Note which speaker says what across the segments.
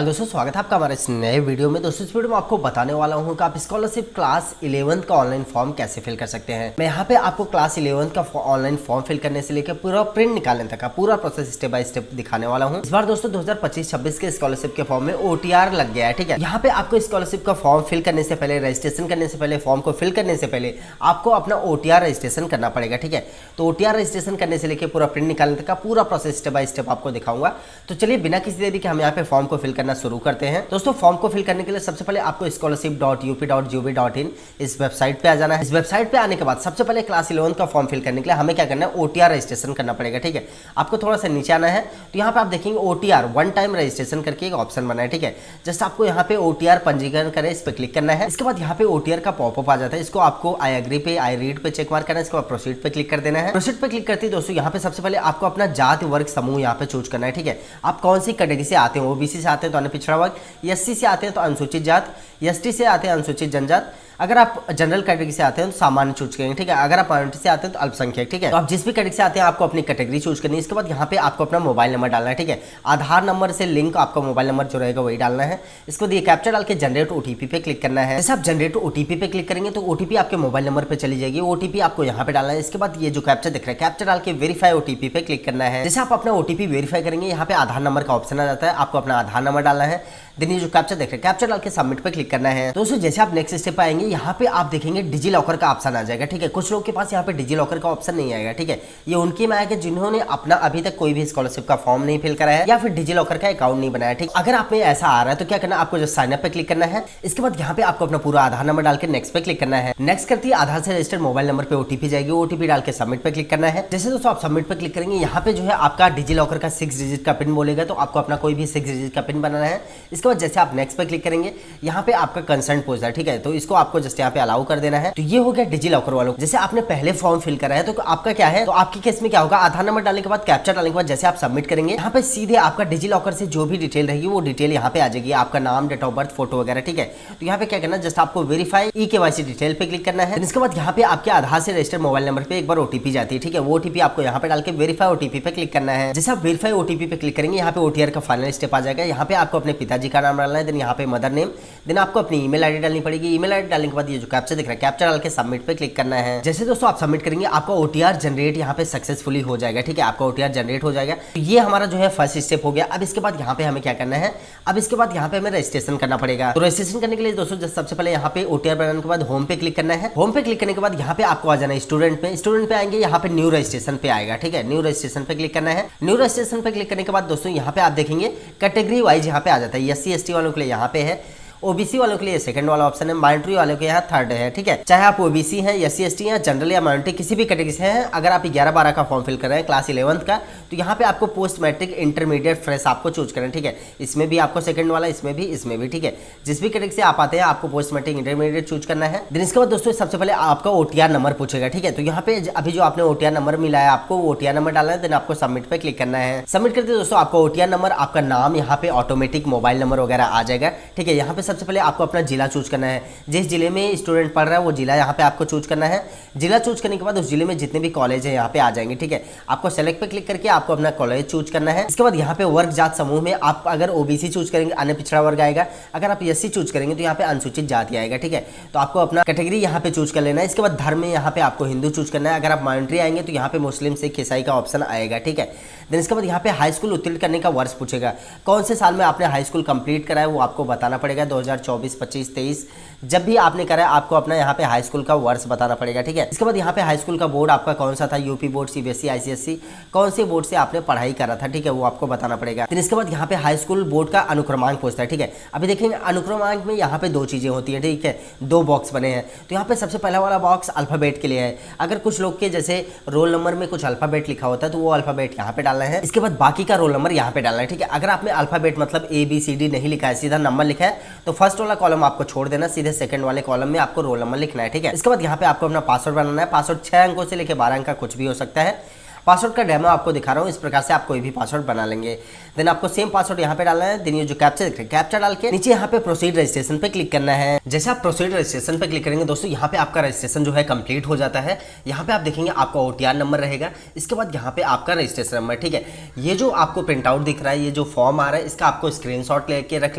Speaker 1: Hello दोस्तों, स्वागत है आपका हमारे इस नए वीडियो में। दोस्तों इस वीडियो में आपको बताने वाला हूं कि आप स्कॉलरशिप क्लास 11th का ऑनलाइन फॉर्म कैसे फिल कर सकते हैं। मैं यहाँ पे आपको क्लास 11th का ऑनलाइन फॉर्म फिल करने से लेकर पूरा प्रिंट निकालने तक का पूरा प्रोसेस स्टेप बाय स्टेप दिखाने वाला हूँ। इस बार दोस्तों 2025-26 के स्कॉलरशिप के फॉर्म में OTR लग गया है। ठीक है, यहाँ पे आपको स्कॉलरशिप का फॉर्म फिल करने से पहले, रजिस्ट्रेशन करने से पहले, फॉर्म को फिल करने से पहले आपको अपना OTR रजिस्ट्रेशन करना पड़ेगा। ठीक है, तो OTR रजिस्ट्रेशन करने से लेकर पूरा प्रिंट निकालने तक का पूरा प्रोसेस स्टेप बाय स्टेप आपको दिखाऊंगा। तो चलिए बिना किसी देरी के हम यहाँ पे फॉर्म को फिल करना शुरू करते हैं। दोस्तों फॉर्म को फिल करने के लिए सबसे पहले आपको scholarship.up.gov.in इस वेबसाइट पे आ जाना है। इस वेबसाइट पे आने के बाद सबसे पहले क्लास 11 का फॉर्म फिल करने के लिए हमें क्या करना है, OTR रजिस्ट्रेशन करना पड़ेगा। ठीक है, आपको थोड़ा सा नीचे आना है तो यहाँ पे आप देखेंगे OTR वन टाइम रजिस्ट्रेशन करके एक ऑप्शन बना है। ठीक है, जस्ट आपको यहाँ पे OTR पंजीकरण करें, इस पे क्लिक करना है। इसके बाद यहाँ पे OTR का पॉपअप आ जाता है, इसको आपको आई एग्री पे, आई रीड पे चेक मार्क करना है। इसके बाद प्रोसीड पे क्लिक कर देना है। प्रोसीड पे क्लिक करते ही दोस्तों यहाँ पे सबसे पहले आपको अपना जाति वर्ग समूह यहाँ पे चूज करना है। ठीक है, आप कौन सी कैटेगरी से आते हैं, OBC से आते हैं तो अन्य पिछड़ा वर्ग, SC से आते हैं तो अनुसूचित जात, ST से आते हैं अनुसूचित जनजात, अगर आप जनरल कैटेगरी से आते हैं तो सामान्य चूज करेंगे। ठीक है, अगर आप माइनॉरिटी से आते हैं तो अल्पसंख्यक। ठीक है, तो आप जिस भी कैटेगरी से आते हैं आपको अपनी कैटेगरी चूज करनी है। इसके बाद यहाँ पे आपको अपना मोबाइल नंबर डालना है। ठीक है, आधार नंबर से लिंक आपका मोबाइल नंबर जो रहेगा वही डालना है। इसके बाद ये कैप्चा डाल के जनरेट OTP पे क्लिक करना है। जैसे आप जनरेट OTP पे क्लिक करेंगे तो OTP आपके मोबाइल नंबर पे चली जाएगी। OTP आपको यहाँ पे डालना है। इसके बाद ये जो कैप्चा दिख रहा है, कैप्चा डाल के वेरीफाई OTP पे क्लिक करना है। जैसे आप अपना OTP वेरीफाई करेंगे यहाँ पे आधार नंबर का ऑप्शन आ जाता है, आपको अपना आधार नंबर डालना है। देन ये जो कैप्चा देख रहे हैं, कैप्चा डाल के सबमिट पे क्लिक करना है। दोस्तों जैसे आप नेक्स्ट स्टेप पे आएंगे यहाँ पे आप देखेंगे डिजी लॉकर का ऑप्शन आ जाएगा। ठीक है, कुछ लोग के पास यहाँ पे डिजी लॉकर का ऑप्शन नहीं आएगा। ठीक है, ये उनके में आएगा जिन्होंने अपना अभी तक कोई भी स्कॉलरशिप का फॉर्म नहीं फिल करा है या फिर डिजी लॉकर का अकाउंट नहीं बनाया। ठीक, अगर आप में ऐसा आ रहा है तो क्या करना है, आपको जो साइन अप पे क्लिक करना है। इसके बाद यहाँ पे आपको अपना पूरा आधार नंबर डाल के नेक्स्ट पे क्लिक करना है। नेक्स्ट करते ही आधार से रजिस्टर्ड मोबाइल नंबर पे OTP जाएगी, OTP डाल के सबमिट पे क्लिक करना है। जैसे दोस्तों आप सबमिट पे क्लिक करेंगे यहाँ पे जो है आपका डिजी लॉकर का 6 डिजिट का पिन बोलेगा, तो आपको अपना कोई भी 6 डिजिट का पिन बनाना है। इसके बाद जैसे आप नेक्स्ट पे क्लिक करेंगे यहाँ पे आपका कंसेंट पूछता है। ठीक है, तो इसको आपको जस्ट यहाँ पे अलाउ कर देना है। तो ये हो गया डिजी लॉकर वालों। जैसे आपने पहले फॉर्म फिल करा है तो आपका क्या है, तो आपके केस में क्या होगा, आधार नंबर डालने के बाद कैप्चा डालने के बाद जैसे आप सबमिट करेंगे यहाँ पे सीधे आपका डिजी लॉकर से जो भी डिटेल रहेगी वो डिटेल यहाँ पे आ जाएगी, आपका नाम, डेट ऑफ बर्थ, फोटो वगैरह। ठीक है, तो यहाँ पे क्या करना है, जस्ट आपको वेरीफाई eKYC डिटेल पे क्लिक करना है। इसके बाद यहाँ पे आपके आधार से रजिस्टर्ड मोबाइल नंबर पे एक बार OTP जाती है। ठीक है, वो OTP आपको यहाँ पे डाल के वेरीफाई OTP पे क्लिक करना है। जैसे आप वेरीफाई OTP पे क्लिक करेंगे यहाँ पे OTR का फाइनल स्टेप आ जाएगा। यहाँ पे आपको अपने पिताजी का नाम डालना है, देन यहाँ पे मदर नेम, देन आपको अपनी ईमेल आईडी डालनी पड़ेगी। ईमेल आईडी डालने के बाद ये जो कैप्चा दिख रहा है, कैप्चा डाल के सबमिट पे क्लिक करना है। जैसे दोस्तों आप सबमिट करेंगे आपका OTR जनरेट यहाँ पे सक्सेसफुली हो जाएगा। ठीक है, आपका OTR जनरेट हो जाएगा। तो ये हमारा जो है फर्स्ट स्टेप हो गया। अब इसके बाद यहाँ पे हमें क्या करना है, अब इसके बाद यहाँ पे हमें रजिस्ट्रेशन करना पड़ेगा। तो रजिस्ट्रेशन करने के लिए दोस्तों सबसे पहले यहाँ पे OTR बनाने के बाद होम पे क्लिक करना है। होम पे क्लिक करने के बाद यहाँ पे आपको आ जाना है स्टूडेंट पे। स्टूडेंट पे आएंगे यहाँ पे न्यू रजिस्ट्रेशन पे आएगा। ठीक है, न्यू रजिस्ट्रेशन पे क्लिक करना है। न्यू रजिस्ट्रेशन पे क्लिक करने के बाद दोस्तों यहाँ पे आप देखेंगे कैटेगरी वाइज यहाँ पे आ जाता है। SC ST वालों के लिए यहाँ पे है, OBC वालों के लिए सेकंड वाला ऑप्शन है, माइनॉरिटी वालों के यहाँ थर्ड है। ठीक है, चाहे आप OBC हैं, SC ST हैं, जनरल या माइनॉरिटी किसी भी कैटेगरी से हैं, अगर आप 11-12 का फॉर्म फिल कर रहे हैं क्लास 11th का, तो यहाँ पे आपको पोस्ट मैट्रिक इंटरमीडिएट फ्रेश आपको चूज करना है। ठीक है, इसमें भी आपको सेकंड वाला, इसमें भी, इसमें भी। ठीक है, जिस भी कैटेगरी से आप आते हैं आपको पोस्ट मैट्रिक इंटरमीडिएट चूज करना है। देन इसके बाद दोस्तों सबसे पहले आपका OTR नंबर पूछेगा। ठीक है, तो यहाँ पे अभी जो आपने OTR नंबर मिला है आपको वो OTR नंबर डालना है, देन आपको सबमिट पे क्लिक करना है। सबमिट करते दोस्तों आपका OTR नंबर, आपका नाम, यहाँ पे ऑटोमेटिक मोबाइल नंबर वगैरह आ जाएगा। ठीक है, यहाँ पे सबसे पहले आपको अपना जिला चूज करना है। जिस जिले में स्टूडेंट पढ़ रहा है वो जिला यहाँ पे आपको चूज करना है। जिला चूज करने के बाद उस जिले में जितने भी कॉलेज है यहाँ पे आ जाएंगे। ठीक है, आपको सेलेक्ट पे क्लिक करके आपको अपना कॉलेज चूज करना है। इसके बाद यहाँ पे वर्ग जात समूह में आप अगर OBC चूज करेंगे अन्य पिछड़ा वर्ग आएगा, अगर आप SC चूज करेंगे तो यहाँ पे अनुसूचित जाति आएगा। ठीक है, तो आपको अपना कैटेगरी यहाँ पे चूज कर लेना है। इसके बाद धर्म में यहाँ पे आपको हिंदू चूज करना है। अगर आप माइनॉरिटी आएंगे तो यहाँ पे मुस्लिम, सिख, ईसाई का ऑप्शन आएगा। ठीक है, देन इसके बाद यहाँ पे हाई स्कूल उत्तीर्ण करने का वर्ष पूछेगा, कौन से साल में आपने हाई स्कूल कंप्लीट करा है वो आपको बताना पड़ेगा। 2024, 25, 23 जब भी आपने करा है आपको अपना यहाँ पे हाई स्कूल का वर्ष बताना पड़ेगा। ठीक है, इसके बाद यहाँ पे हाई स्कूल का बोर्ड आपका कौन सा था, UP बोर्ड, CBSE, ICSE, कौन से बोर्ड से आपने पढ़ाई करा था। ठीक है, वो आपको बताना पड़ेगा। फिर इसके बाद यहाँ पे हाई स्कूल बोर्ड का अनुक्रमांक पूछता है। ठीक है, अभी देखेंगे अनुक्रमांक में यहाँ पे दो चीजें होती है। ठीक है, दो बॉक्स बने हैं, तो यहाँ पे सबसे पहला वाला बॉक्स अल्फाबेट के लिए है। अगर कुछ लोग के जैसे रोल नंबर में कुछ अल्फाबेट लिखा होता है तो वो अल्फाबेट यहाँ पे डालना है। इसके बाद बाकी का रोल नंबर यहाँ पे डालना है। ठीक है, अगर आपने अल्फाबेट मतलब ABCD नहीं लिखा है, सीधा नंबर लिखा है, तो फर्स्ट वाला कॉलम आपको छोड़ देना, सीधे सेकंड वाले कॉलम में आपको रोल नंबर लिखना है। ठीक है, इसके बाद यहाँ पे आपको अपना पासवर्ड बनाना है। पासवर्ड 6 अंकों से लेकर 12 अंक का कुछ भी हो सकता है। पासवर्ड का डेमो आपको दिखा रहा हूँ, इस प्रकार से आप कोई भी पासवर्ड बना लेंगे। देन आपको सेम पासवर्ड यहाँ पे डालना है। देन ये जो कैप्चा दिख रहा है, कैप्चा डाल के नीचे यहाँ पे प्रोसीड रजिस्ट्रेशन पे क्लिक करना है। जैसे आप प्रोसीड रजिस्ट्रेशन पे क्लिक करेंगे दोस्तों, यहाँ पे आपका रजिस्ट्रेशन जो है कंप्लीट हो जाता है। यहाँ पे आप देखेंगे आपका OTR नंबर रहेगा, इसके बाद यहाँ पे आपका रजिस्ट्रेशन नंबर, ठीक है। ये जो आपको प्रिंट आउट दिख रहा है, ये जो फॉर्म आ रहा है, इसका आपको स्क्रीनशॉट लेके रख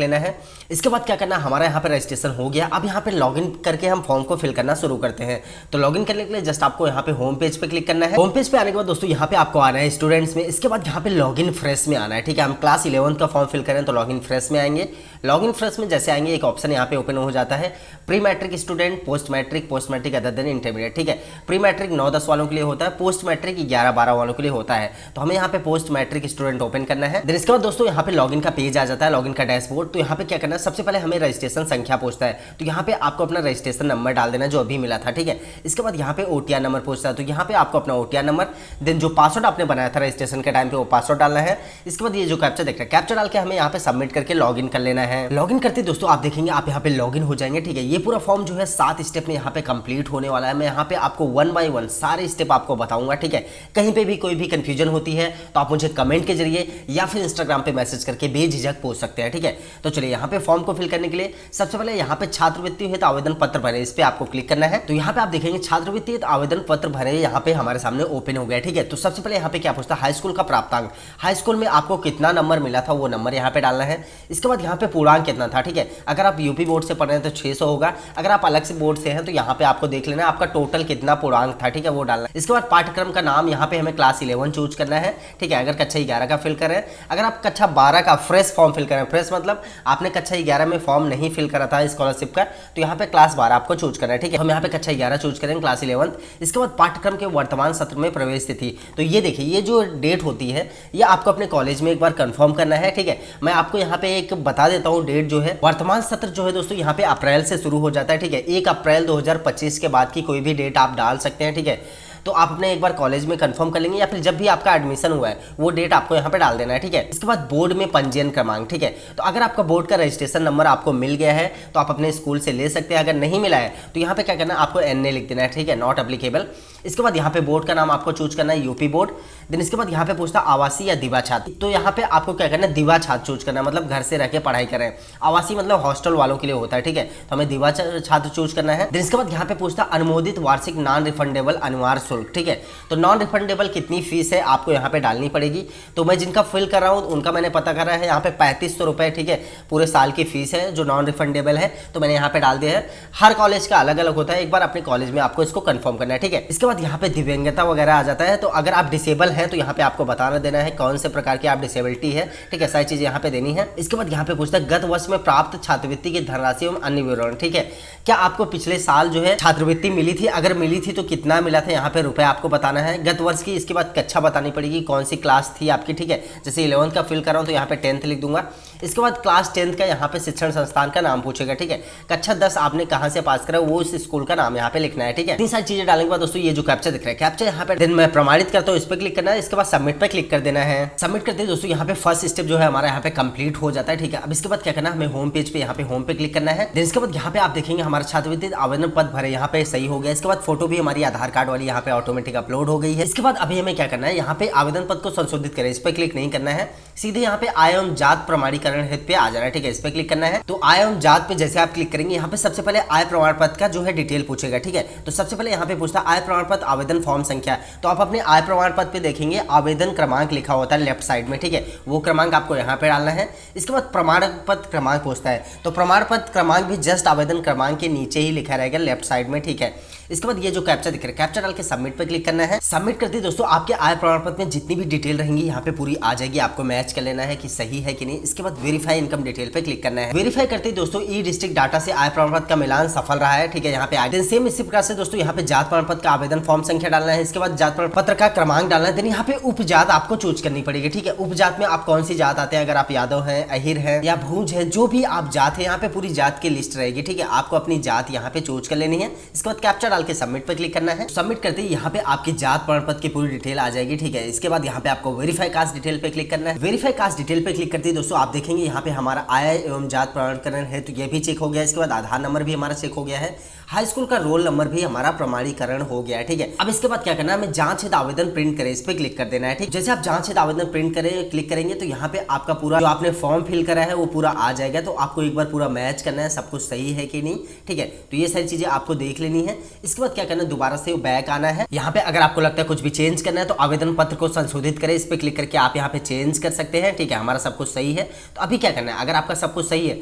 Speaker 1: लेना है। इसके बाद क्या करना है, हमारा यहाँ पे रजिस्ट्रेशन हो गया। अब यहाँ पे लॉगिन करके हम फॉर्म को फिल करना शुरू करते हैं। तो लॉगिन करने के लिए जस्ट आपको यहाँ पे होम पेज पे क्लिक करना है। होम पेज पे आने के बाद दोस्तों यहाँ पे आपको आना है स्टूडेंट्स में। इसके बाद यहाँ पे लॉगिन फ्रेश में आना है, ठीक है। हम क्लास 11 का फॉर्म फिल करें तो लॉगिन फ्रेश में आएंगे। लॉगिन फ्रेश में जैसे आएंगे एक ऑप्शन यहाँ पे ओपन हो जाता है, pre matric student, post matric other than intermediate, ठीक है। प्री मैट्रिक 9-10 वालों के लिए होता है, पोस्ट मैट्रिक 11-12 वालों के लिए होता है। तो हमें यहाँ पे पोस्ट मैट्रिक स्टूडेंट ओपन करना है। देन इसके बाद दोस्तों यहाँ पे लॉगिन का पेज आ जाता है, लॉगिन का डैशबोर्ड। तो यहाँ पे क्या करना है, सबसे पहले हमें रजिस्ट्रेशन संख्या पूछता है, तो यहाँ पे आपको अपना रजिस्ट्रेशन नंबर डाल देना जो अभी मिला था, ठीक है। इसके बाद यहाँ पे OTR नंबर पूछता है, तो यहाँ पे आपको अपना OTR नंबर, देन जो पासवर्ड आपने बनाया था रजिस्ट्रेशन के टाइम पे वो पासवर्ड डालना है। इसके बाद ये जो कैप्चा देख रहे हैं, कैप्चा डाल के हमें यहाँ पे सबमिट करके लॉगिन कर लेना है। लॉगिन करते दोस्तों आप देखेंगे आप यहाँ पे लॉगिन हो जाएंगे, ठीक है। ये पूरा फॉर्म जो है 7 स्टेप में यहाँ पे कंप्लीट होने वाला है। मैं यहाँ पे आपको 1 बाय 1 सारे स्टेप आपको बताऊंगा, ठीक है। कहीं पे भी कोई भी कंफ्यूजन होती है तो आप मुझे कमेंट के जरिए या फिर इंस्टाग्राम पे मैसेज करके बेझिझक पूछ सकते हैं, ठीक है। तो चलिए यहाँ पे फॉर्म को फिल करने के लिए सबसे पहले यहाँ पे छात्रवृत्ति है तो आवेदन पत्र भरे, इस पे आपको क्लिक करना है। तो यहाँ पे आप देखेंगे छात्रवृत्ति तो आवेदन पत्र भरे यहाँ पे हमारे सामने ओपन हो गया, ठीक है। तो सबसे पहले यहाँ पे क्या पूछता है, हाई स्कूल का प्राप्तांक, हाई स्कूल में आपको कितना नंबर मिला था वो नंबर यहाँ पे डालना है। इसके बाद यहाँ पे पूर्णांक कितना था, ठीक है। अगर आप यूपी बोर्ड से पढ़ रहे हैं तो 600 होगा, अगर आप अलग से बोर्ड से हैं तो यहाँ पे आपको देख लेना है आपका टोटल कितना पूर्णांक था, ठीक है, वो डालना है। इसके बाद पाठ्यक्रम का नाम यहाँ पे हमें क्लास 11 चूज करना है, ठीक है। अगर कक्षा 11 का फिल करें, अगर आप कक्षा 12 का फ्रेश फॉर्म फिल करें, फ्रेश मतलब आपने कक्षा 11 में फॉर्म नहीं फिल करा था स्कॉलरशिप का, तो यहाँ पे क्लास 12 आपको चूज करना है, ठीक है। हम यहाँ पे कक्षा 11 चूज करेंगे, क्लास 11। इसके बाद पाठ्यक्रम के वर्तमान सत्र में प्रवेश तिथि, तो ये देखिए ये जो डेट होती है ये आपको अपने कॉलेज में एक बार कंफर्म करना है, ठीक है। मैं आपको यहाँ पे एक बता देता हूँ डेट जो है, वर्तमान सत्र जो है दोस्तों यहाँ पे अप्रैल से शुरू हो जाता है, ठीक है। 1 अप्रैल 2025 के बाद की कोई भी डेट आप डाल सकते हैं, ठीक है। तो आप अपने एक बार कॉलेज में कंफर्म कर लेंगे या फिर जब भी आपका एडमिशन हुआ है वो डेट आपको यहाँ पे डाल देना है, ठीक है। इसके बाद बोर्ड में पंजीयन क्रमांक, ठीक है। तो अगर आपका बोर्ड का रजिस्ट्रेशन नंबर आपको मिल गया है तो आप अपने स्कूल से ले सकते हैं, अगर नहीं मिला है तो यहाँ पे क्या करना है आपको NA लिख देना है, ठीक है, नॉट एप्लीकेबल। इसके बाद यहाँ पे बोर्ड का नाम आपको चूज करना है यूपी बोर्ड। देन इसके बाद यहाँ पे पूछता है आवासीय या दिवा छात्र, तो यहाँ पे आपको क्या करना है दिवा छात्र चूज करना है, मतलब घर से रह के पढ़ाई करें। आवासीय मतलब हॉस्टल वालों के लिए होता है, ठीक है, तो हमें दिवा छात्र चूज करना है। देन इसके बाद यहाँ पे पूछता है अनुमोदित वार्षिक नॉन रिफंडेबल अनिवार्य शुल्क, ठीक है। तो नॉन रिफंडेबल कितनी फीस है आपको यहाँ पे डालनी पड़ेगी। तो मैं जिनका फिल कर रहा हूँ उनका मैंने पता करा है, यहाँ पे 3500 रुपये, ठीक है, पूरे साल की फीस है जो नॉन रिफंडेबल है, तो मैंने यहाँ पे डाल दिया है। हर कॉलेज का अलग अलग होता है, एक बार अपने कॉलेज में आपको इसको कंफर्म करना है, ठीक है। इसके बाद यहाँ पे दिव्यांगता वगैरह आ जाता है, तो अगर आप डिसेबल हैं तो यहाँ पे आपको बताना देना है कौन से प्रकार की आप डिसेबिलिटी है, ठीक है, सारी चीजें यहाँ पे देनी है। इसके बाद यहाँ पे पूछता है गत वर्ष में प्राप्त छात्रवृत्ति की धनराशि एवं अन्य विवरण, ठीक है। क्या आपको पिछले साल जो है छात्रवृत्ति मिली थी, अगर मिली थी तो कितना मिला था, यहाँ पे रुपए आपको बताना है, गत वर्ष की। इसके बाद कक्षा बतानी पड़ेगी कौन सी क्लास थी आपकी, ठीक है। जैसे 11th का फिल कर रहा हूँ तो यहाँ पे 10th लिख दूंगा। इसके बाद क्लास 10th का यहाँ पे शिक्षण संस्थान का नाम पूछेगा, ठीक है। कक्षा 10 आपने कहाँ से पास करा वो उस स्कूल का नाम यहाँ पे लिखना है, ठीक है। इतनी सारी चीजें डालने के बाद दोस्तों ये जो कैप्चा दिख रहा है, कैप्चा यहाँ पे देन मैं प्रमाणित करता हूँ, इस पर क्लिक करना है। इसके बाद सबमिट पे क्लिक कर देना है। सबमिट करते हैं दोस्तों यहाँ पे फर्स्ट स्टेप जो है हमारा यहाँ पे कंप्लीट हो जाता है, ठीक है। अब इसके बाद क्या करना है, हमें होम पेज पे यहाँ पे होम पे क्लिक करना है। देन इसके बाद यहाँ पे आप देखेंगे हमारा छात्रवृत्ति आवेदन पत्र भरे यहाँ पे सही हो गया। इसके बाद फोटो भी हमारी आधार कार्ड वाली यहाँ पे ऑटोमेटिक अपलोड हो गई है। इसके बाद अभी हमें क्या करना है, यहाँ पे आवेदन पत्र को संशोधित करें, इस पर क्लिक नहीं करना है, सीधे यहाँ पे आय एवं जात प्रमाणीकरण हेतु पे आ जाना है, ठीक है, इस पे क्लिक करना है। तो आय एवं जात पे जैसे आप क्लिक करेंगे यहाँ पे सबसे पहले आय प्रमाण पत्र का जो है डिटेल पूछेगा, ठीक है। तो सबसे पहले यहाँ पे पूछता है आय प्रमाण पत्र आवेदन फॉर्म संख्या, तो आप अपने आय प्रमाण पत्र पे देखेंगे आवेदन क्रमांक लिखा होता है लेफ्ट साइड में, ठीक है, वो क्रमांक आपको यहाँ पे डालना है। इसके बाद प्रमाण पत्र क्रमांक पूछता है, तो प्रमाण पत्र क्रमांक भी जस्ट आवेदन क्रमांक के नीचे ही लिखा रहेगा लेफ्ट साइड में, ठीक है। इसके बाद ये जो कैप्चा दिख रहा है, कैप्चा डाल के सबमिट पे क्लिक करना है। सबमिट करते ही दोस्तों आपके आय प्रमाण पत्र में जितनी भी डिटेल रहेंगी यहाँ पे पूरी आ जाएगी, आपको मैच कर लेना है कि सही है कि नहीं। इसके बाद वेरीफाई इनकम डिटेल पे क्लिक करना है। वेरीफाई करते ही दोस्तों ई डिस्ट्रिक्ट डाटा से आय प्रमाण पत्र का मिलान सफल रहा है, ठीक है, यहाँ पे आगे सेम इसी प्रकार से दोस्तों यहाँ पे जात प्रमाण पत्र का आवेदन फॉर्म संख्या डालना है। इसके बाद जात प्रमाण पत्र का क्रमांक डालना है। देन यहाँ पे उपजात आपको चूज करनी पड़ेगी, ठीक है। उपजात में आप कौन सी जात आते हैं, अगर आप यादव हैं, अहिर है या भूज है, जो भी आप जात है यहाँ पे पूरी जात की लिस्ट रहेगी, ठीक है। आपको अपनी जात यहाँ पे चूज कर लेनी है। इसके बाद कैप्चा डाल के सबमिट पे क्लिक करना है। सबमिट करते ही यहाँ पे आपकी जात प्रमाण पत्र की पूरी डिटेल आ जाएगी, ठीक है। इसके बाद यहाँ पे आपको वेरीफाई कास्ट डिटेल पे क्लिक करना है। वेरीफाई कास्ट डिटेल पे क्लिक करते ही दोस्तों आप देखेंगे यहाँ पे हमारा आय एवं जात प्रमाणीकरण है, तो ये भी चेक हो गया। इसके बाद आधार नंबर भी हमारा चेक हो गया है। हाई स्कूल का रोल नंबर भी हमारा प्रमाणीकरण हो गया है। ठीक है, अब इसके बाद क्या करना है, हमें जांच हेतु आवेदन प्रिंट करें, इस पे क्लिक कर देना है। ठीक, जैसे आप जांच हेतु आवेदन प्रिंट करें क्लिक करेंगे तो यहाँ पे आपका पूरा जो आपने फॉर्म फिल करा है वो पूरा आ जाएगा। तो आपको एक बार पूरा मैच करना है सब कुछ सही है कि नहीं। ठीक है, तो ये सारी चीजें आपको देख लेनी है। इसके बाद क्या करना है, दोबारा से बैक आना है। यहाँ पे अगर आपको लगता है कुछ भी चेंज करना है तो आवेदन पत्र को संशोधित करें, इस पे क्लिक करके आप यहाँ पे चेंज कर सकते हैं। ठीक है, हमारा सब कुछ सही है। तो अभी क्या करना है, अगर आपका सब कुछ सही है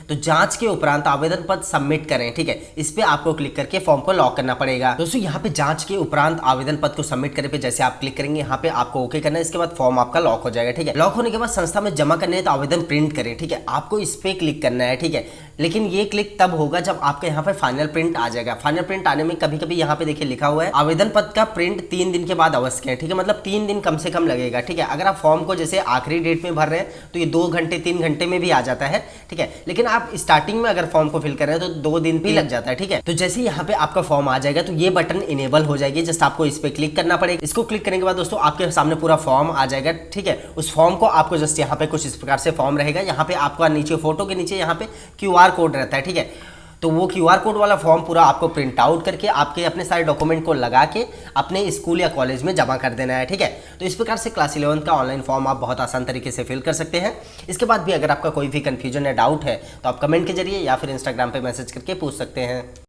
Speaker 1: तो जांच के उपरांत आवेदन पत्र सबमिट करें। ठीक है, इस पे आपको क्लिक करके फॉर्म को लॉक करना पड़ेगा। दोस्तों यहाँ पे जांच के उपरांत आवेदन पत्र को सबमिट करने पे जैसे आप क्लिक करेंगे यहाँ पे आपको ओके करना है। इसके बाद फॉर्म आपका लॉक हो जाएगा। ठीक है, लॉक होने के बाद संस्था में जमा करने है तो आवेदन प्रिंट करें। ठीक है, आपको इस पे क्लिक करना है। ठीक है, लेकिन ये क्लिक तब होगा जब आपके यहाँ पे फाइनल प्रिंट आ जाएगा। फाइनल प्रिंट आने में कभी कभी यहाँ पे देखिए लिखा हुआ है आवेदन पत्र का प्रिंट 3 दिन के बाद अवश्य है। ठीक है, मतलब 3 दिन कम से कम लगेगा। ठीक है, अगर आप फॉर्म को जैसे आखिरी डेट में भर रहे हैं तो ये 2 घंटे 3 घंटे में भी आ जाता है। ठीक है, लेकिन आप स्टार्टिंग में अगर फॉर्म को फिल कर रहे हैं तो 2 दिन भी लग जाता है। ठीक है, तो जैसे यहाँ पे आपका फॉर्म आ जाएगा तो ये बटन इनेबल हो जाएगी, जस्ट आपको इस पे क्लिक करना पड़ेगा। इसको क्लिक करने के बाद दोस्तों आपके सामने पूरा फॉर्म आ जाएगा। ठीक है, उस फॉर्म को आपको जस्ट यहाँ पे कुछ इस प्रकार से फॉर्म रहेगा। यहाँ पे आपका नीचे फोटो के नीचे यहाँ पे QR कोड रहता है। ठीक है, तो वो QR कोड वाला फॉर्म पूरा आपको प्रिंट आउट करके आपके अपने सारे डॉक्यूमेंट को लगा के अपने स्कूल या कॉलेज में जमा कर देना है। ठीक है, तो इस प्रकार से क्लास 11 का ऑनलाइन फॉर्म आप बहुत आसान तरीके से फिल कर सकते हैं। इसके बाद भी अगर आपका कोई भी कंफ्यूजन या डाउट है तो आप कमेंट के जरिए या फिर इंस्टाग्राम पे मैसेज करके पूछ सकते हैं।